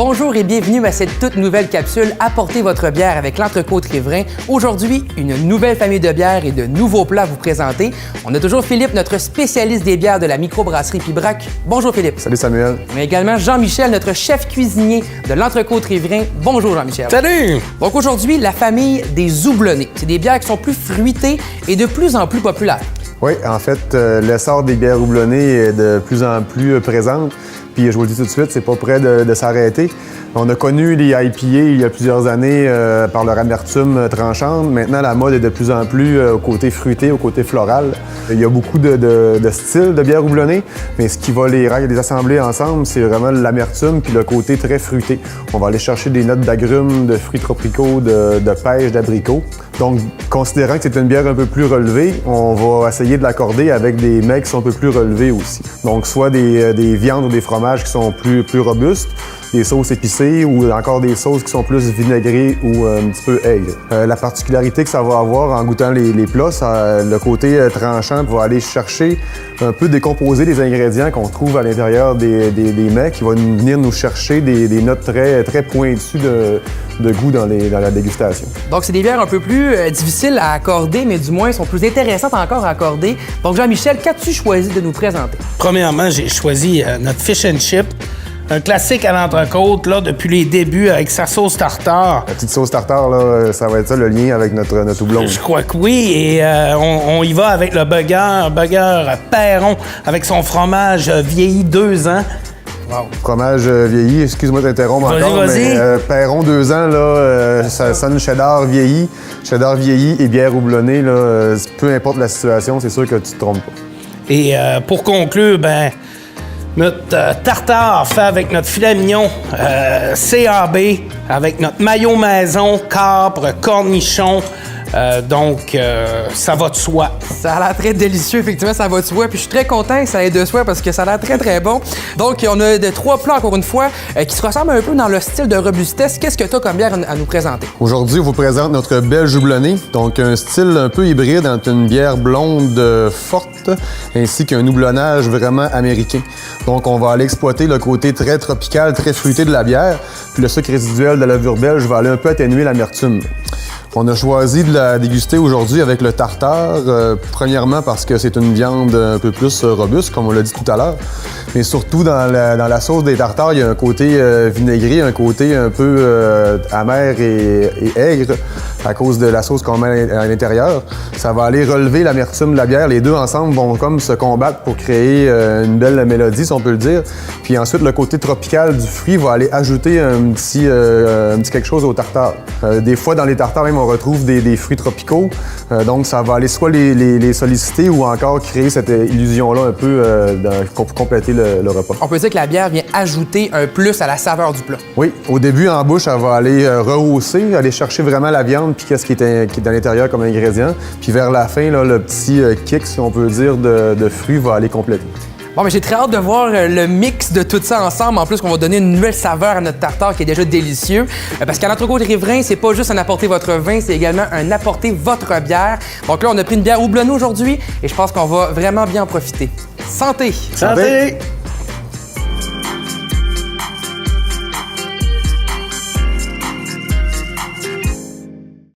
Bonjour et bienvenue à cette toute nouvelle capsule Apportez votre bière avec l'Entrecôte-Riverain. Aujourd'hui, une nouvelle famille de bières et de nouveaux plats à vous présenter. On a toujours Philippe, notre spécialiste des bières de la microbrasserie Pibrac. Bonjour Philippe. Salut Samuel. Mais également Jean-Michel, notre chef cuisinier de l'Entrecôte-Riverain. Bonjour Jean-Michel. Salut! Donc aujourd'hui, la famille des houblonnés. C'est des bières qui sont plus fruitées et de plus en plus populaires. Oui, en fait, l'essor des bières houblonnées est de plus en plus présente. Puis je vous le dis tout de suite, c'est pas prêt de s'arrêter. On a connu les IPA il y a plusieurs années par leur amertume tranchante. Maintenant, la mode est de plus en plus au côté fruité, au côté floral. Il y a beaucoup de styles de bières houblonnées, mais ce qui va les assembler ensemble, c'est vraiment l'amertume puis le côté très fruité. On va aller chercher des notes d'agrumes, de fruits tropicaux, de pêche, d'abricots. Donc, considérant que c'est une bière un peu plus relevée, on va essayer de l'accorder avec des mets qui sont un peu plus relevés aussi. Donc, soit des viandes ou des fromages qui sont plus robustes, des sauces épicées ou encore des sauces qui sont plus vinaigrées ou un petit peu aigres. La particularité que ça va avoir en goûtant les plats, le côté tranchant va aller chercher un peu décomposer les ingrédients qu'on trouve à l'intérieur des mets qui vont venir nous chercher des notes très pointues de goût dans la dégustation. Donc, c'est des bières un peu plus difficiles à accorder, mais du moins, sont plus intéressantes encore à accorder. Donc, Jean-Michel, qu'as-tu choisi de nous présenter? Premièrement, j'ai choisi notre fish and chip. Un classique à l'entrecôte, là, depuis les débuts, avec sa sauce tartare. La petite sauce tartare, là, ça va être ça le lien avec notre houblon. Je crois que oui, et on y va avec le burger Perron, avec son fromage vieilli 2 ans. Wow. Fromage vieilli, excuse-moi de t'interrompre encore, vas-y. Mais Perron 2 ans, là, ça sonne cheddar vieilli et bière houblonnée, là, peu importe la situation, c'est sûr que tu te trompes pas. Et pour conclure, notre tartare fait avec notre filet mignon CAB, avec notre maillot maison, capre, cornichon. Donc, ça va de soi. Ça a l'air très délicieux, effectivement, ça va de soi. Puis je suis très content que ça aille de soi parce que ça a l'air très bon. Donc, on a 3 plats, encore une fois, qui se ressemblent un peu dans le style de robustesse. Qu'est-ce que tu as comme bière à nous présenter? Aujourd'hui, on vous présente notre belge houblonné, donc un style un peu hybride entre une bière blonde forte ainsi qu'un houblonnage vraiment américain. Donc, on va aller exploiter le côté très tropical, très fruité de la bière, puis le sucre résiduel de la levure belge va aller un peu atténuer l'amertume. On a choisi de la déguster aujourd'hui avec le tartare, premièrement parce que c'est une viande un peu plus robuste, comme on l'a dit tout à l'heure, mais surtout dans la sauce des tartares, il y a un côté vinaigré, un côté un peu amer et aigre à cause de la sauce qu'on met à l'intérieur. Ça va aller relever l'amertume de la bière. Les deux ensemble vont comme se combattre pour créer une belle mélodie, si on peut le dire. Puis ensuite, le côté tropical du fruit va aller ajouter un petit quelque chose au tartare. Des fois, dans les tartares, même, on retrouve des fruits tropicaux. Donc, ça va aller soit les solliciter ou encore créer cette illusion-là un peu pour compléter le repas. On peut dire que la bière vient ajouter un plus à la saveur du plat. Oui, au début, en bouche, elle va aller rehausser, aller chercher vraiment la viande puis qu'est-ce qui est dans l'intérieur comme ingrédient. Puis vers la fin, là, le petit kick, si on peut dire, de fruits va aller compléter. Bon, mais j'ai très hâte de voir le mix de tout ça ensemble. En plus, qu'on va donner une nouvelle saveur à notre tartare qui est déjà délicieux. Parce qu'à l'Entrecôte-Riverain, c'est pas juste un apporter votre vin, c'est également un apporter votre bière. Donc là, on a pris une bière houblonnée aujourd'hui et je pense qu'on va vraiment bien en profiter. Santé! Santé!